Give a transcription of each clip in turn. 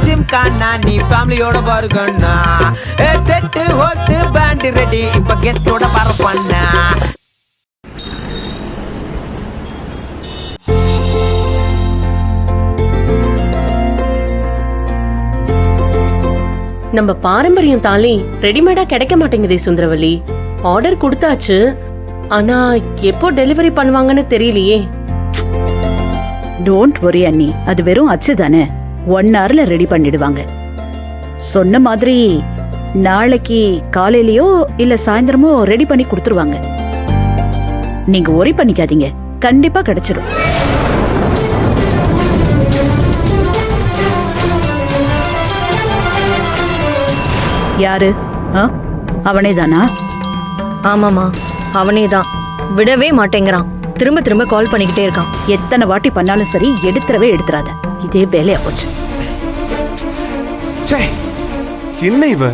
ஜிம்கானா நீ ஃபேமிலியோட பாருக்கண்ணா. Set host pant ready இப்ப கெஸ்டோட பரப்பண்ணா. நம்ம பாரம்பரியம் தாலி ரெடிமேடா கிடைக்க மாட்டேங்குதே சுந்தரவல்லி. ஆர்டர் கொடுத்தாச்சு, ஆனா எப்போ டெலிவரி பண்ணுவாங்கன்னு தெரியலையே. டோன்ட் வரி அண்ணி, அது வெறும் அச்சு தானே, 1 hourல ரெடி பண்ணிடுவாங்க. சொன்ன மாதிரி நாளைக்கு காலையிலயோ இல்ல சாயந்தரமோ ரெடி பண்ணி கொடுத்துருவாங்க. நீங்க ஒரி பண்ணிக்காதீங்க, கண்டிப்பா கிடைச்சிடும். யாரு? அவனே தானா? ஆமாமா, அவனே தான். விடவே மாட்டேங்கிறான். திரும்ப திரும்ப கால் பண்ணிக்கிட்டே இருக்கான். எத்தனை வாட்டி பண்ணாலும் சரி எடுத்துறவே எடுத்துறாத. இதே வேலையா போச்சு. என்ன இவ?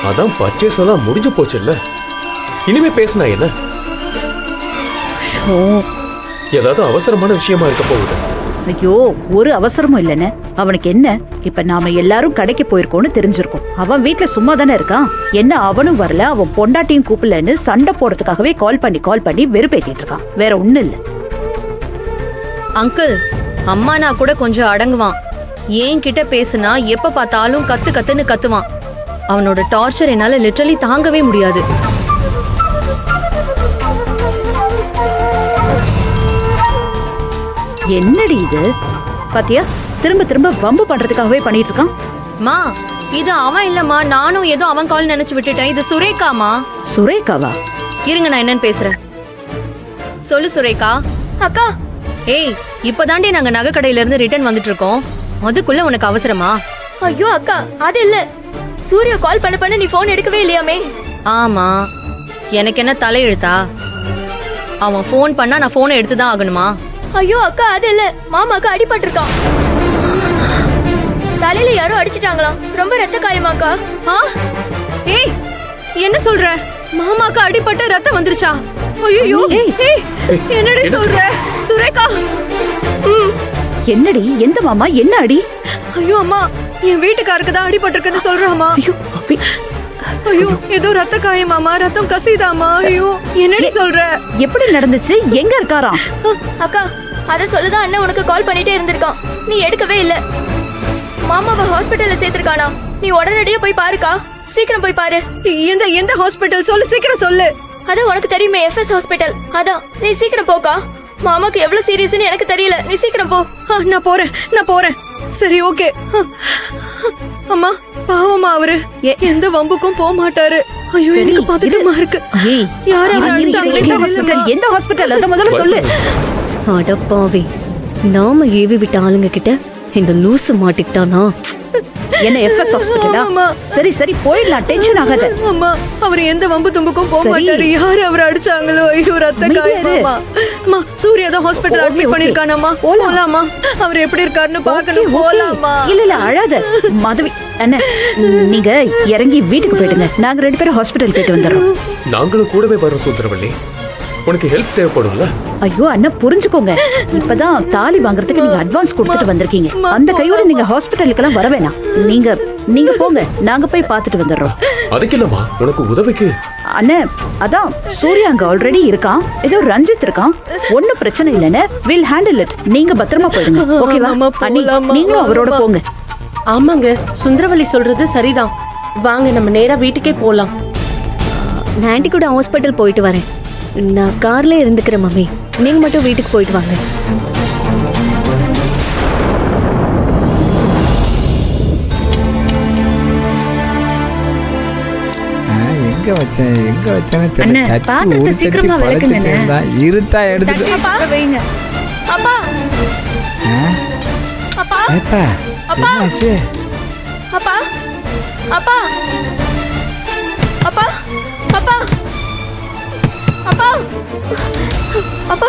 அதான் பர்ச்சேஸ் எல்லாம் முடிஞ்சு போச்சு இல்ல, இனிமே பேசினா என்ன? ஏதாவது அவசரமான விஷயமா இருக்க போகுது. ஐயோ, ஒரு அவசரமும் இல்லைன்னு. அவனுக்கு என்ன, இப்ப நாம எல்லாரும் கடைக்கு போயிருக்கோம்னு தெரிஞ்சிருக்கோம். அவன் வீட்டுல சும்மா தானே இருக்கான். என்ன அவனும் வரல, அவன் பொண்டாட்டியும் கூப்பிடலன்னு சண்டை போடுறதுக்காகவே கால் பண்ணி வெறுப்பேத்திட்டு இருக்கான். வேற ஒண்ணும் இல்ல. அங்கிள், அம்மானா கூட கொஞ்சம் அடங்குவான். ஏன் கிட்ட பேசுனா எப்ப பார்த்தாலும் கத்துன்னு கத்துவான். அவனோட டார்ச்சர் என்னால லிட்டரலி தாங்கவே முடியாது. என்னடி இது? பாத்தியா, திரும்ப திரும்ப வம்பு பண்றதுக்காகவே பண்ணிட்டு இருக்கான். மா, இது அவன் இல்லம்மா, நானும் ஏதோ அவன் கால் நினைச்சு விட்டுட்டேன். இது சுரேகாமா. சுரேகாவா? இருங்க, நான் என்னன்னு பேசுறேன். சொல்லு சுரேகா. அக்கா, ஏய், இப்பதாண்டி நாங்க நகை கடையில இருந்து ரிட்டர்ன் வந்துட்டு இருக்கோம். அதுக்குள்ள உனக்கு அவசரமா? ஐயோ அக்கா, அது இல்ல. சூர்யா கால் பண்ண நீ போன் எடுக்கவே இல்லையாமே. ஆமா, எனக்கு என்ன தலையெழுத்தா? அவன் போன் பண்ணா நான் போனை எடுத்துதான் ஆகணுமா? ஐயோ அக்கா, அது இல்ல. மாமாக்கு அடிபட்டிருக்கான். தலையில யாரோ அடிச்சிட்டாங்களாம். ரொம்ப ரத்த காயமாக்கா. ஏய், என்ன சொல்ற? மாமாக்கு அடிபட்டு ரத்தம் வந்துருச்சா? ஐயோ, என்னடி சொல்ற சுரேகா? என்னடி? எந்த மாமா? என்ன அடி? ஐயோ அம்மா, என் வீட்டுக்காருக்கு தான் அடிபட்டிருக்குன்னு சொல்றாமா. ஐயோ, ஏதோ ரத்த காயமாமா, ரத்தம் கசிதாமா. ஐயோ, என்னடி சொல்ற? எப்படி நடந்துச்சு? எங்க இருக்காராம்? அக்கா, அத சொல்லதான் அண்ணன் உனக்கு கால் பண்ணிட்டே இருந்திருக்கான். நீ எடுக்கவே இல்ல. மாமாவை ஹாஸ்பிட்டல்ல சேர்த்திருக்கானா? நீ உடனடியே போய் பாருக்கா. சீக்கிரம் போய் பாரு. எந்த ஹாஸ்பிட்டல்? சொல்லு, சீக்கிரம் சொல்லு. அதான் உனக்கு தெரியுமே, எஃப்எஸ் ஹாஸ்பிட்டல். அதான், நீ சீக்கிரம் போக்கா. மாமாக்கு எவ்வளவு சீரியஸ்னு எனக்கு தெரியல. நீ சீக்கிரம் போ. நான் போறேன். சரி, ஓகே. அம்மா, பாவமா அவரு எந்த வம்புக்கும் போக மாட்டாரு. ஐயோ, எனக்கு பதட்டமா இருக்கு. எந்த ஹாஸ்பிட்டல்? அத முதல்ல சொல்லு. அடப்பாவி, நாம ஏவி விட்ட ஆளுங்க கிட்ட இந்த லூசு மாட்டிக்கிட்டானா? என்ன எஃப்எஸ் ஹாஸ்பிட்டலா? சரி சரி, போயிடலாம், டென்ஷன் ஆகாத. அம்மா, அவர் எந்த வம்பு தும்புக்கும் போக மாட்டாரு. யாரு அவரை அடிச்சாங்களோ? ஐயோ, ரத்த காயமா. அம்மா, சூர்யா தான் ஹாஸ்பிட்டல் அட்மிட் பண்ணிருக்கானம்மா. போலாமா? அவர் எப்படி இருக்காருன்னு பார்க்கணும். போலாமா? இல்ல அழாத மாதவி. அண்ணா, நீங்க இறங்கி வீட்டுக்கு போயிடுங்க. நாங்க 2 பேரும் ஹாஸ்பிட்டல் போயிட்டு வந்துடுறோம். நாங்களும் கூடவே வரோம் சுந்தரவல்லி. உனக்கு ஹெல்ப் தேவைப்படும்ல? ஐயோ அண்ணா, புரிஞ்சுக்கோங்க. இப்பதான் தாலி வாங்குறதுக்கு நீங்க அட்வான்ஸ் கொடுத்துட்டு வந்திருக்கீங்க. அந்த கையோட நீங்க ஹாஸ்பிட்டலுக்கெல்லாம் வர வேணாம். நீங்க போங்க, நாங்க போய் பார்த்துட்டு வந்துடுறோம். அதுக்கு இல்லம்மா, உனக்கு உதவிக்கு. அண்ணா, அதான் சூர்யா அங்க ஆல்ரெடி இருக்கான். ஏதோ ரஞ்சித் இருக்கான். ஒன்னும் பிரச்சனை இல்லைன்னு. Will handle it. நீங்க பத்திரமா போயிடுங்க. ஓகேவா? அண்ணி, நீங்களும் அவரோட போங்க. ஆமாங்க, சுந்தரவல்லி சொல்றது சரிதான். வாங்க, நம்ம நேரா வீட்டுக்கே போலாம். நான் ஆண்டி கூட ஹாஸ்பிட்டல் போயிட்டு வரேன். நான் கார்ல இருந்துக்கிறேன் மம்மி. நீங்க மட்டும் வீட்டுக்கு போயிட்டு வாங்க. எங்க வச்சேன்னு தெரியல. பாத்திரத்தை சீக்கிரமா விளக்குங்க. இருத்தா எடுத்து வைங்க. அப்பா, அப்பா, ஏப்பா, என்னாச்சு? அப்பா, அப்பா, அப்பா, அப்பா, அப்பா, அப்பா.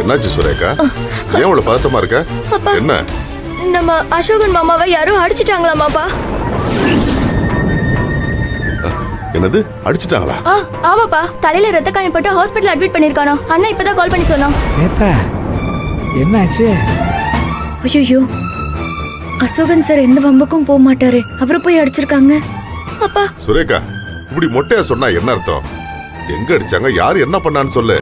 என்னாச்சு சுரேகா? ஏன் இவ்வளவு பதட்டமா இருக்க? என்ன? நம்ம அசோகன் மாமாவை யாரோ அடிச்சிட்டாங்களாமாப்பா. என்னது, அடிச்சிட்டாங்களா? ஆமாப்பா, தலையில ரத்த காயம் பட்டு ஹாஸ்பிட்டல் அட்மிட் பண்ணிருக்கானோ. அண்ணா இப்பதான் கால் பண்ணி சொன்னான். ஏப்பா, என்னாச்சு? ஐயோ, அசோகன் சார் எந்த வம்புக்கும் போக மாட்டாரு. அவரை போய் அடிச்சிருக்காங்க. அப்பா சுரேகா, இப்படி மொட்டையா சொன்னா என்ன அர்த்தம்? எங்க அடிச்சாங்க, யார் என்ன பண்ணான்னு சொல்லு.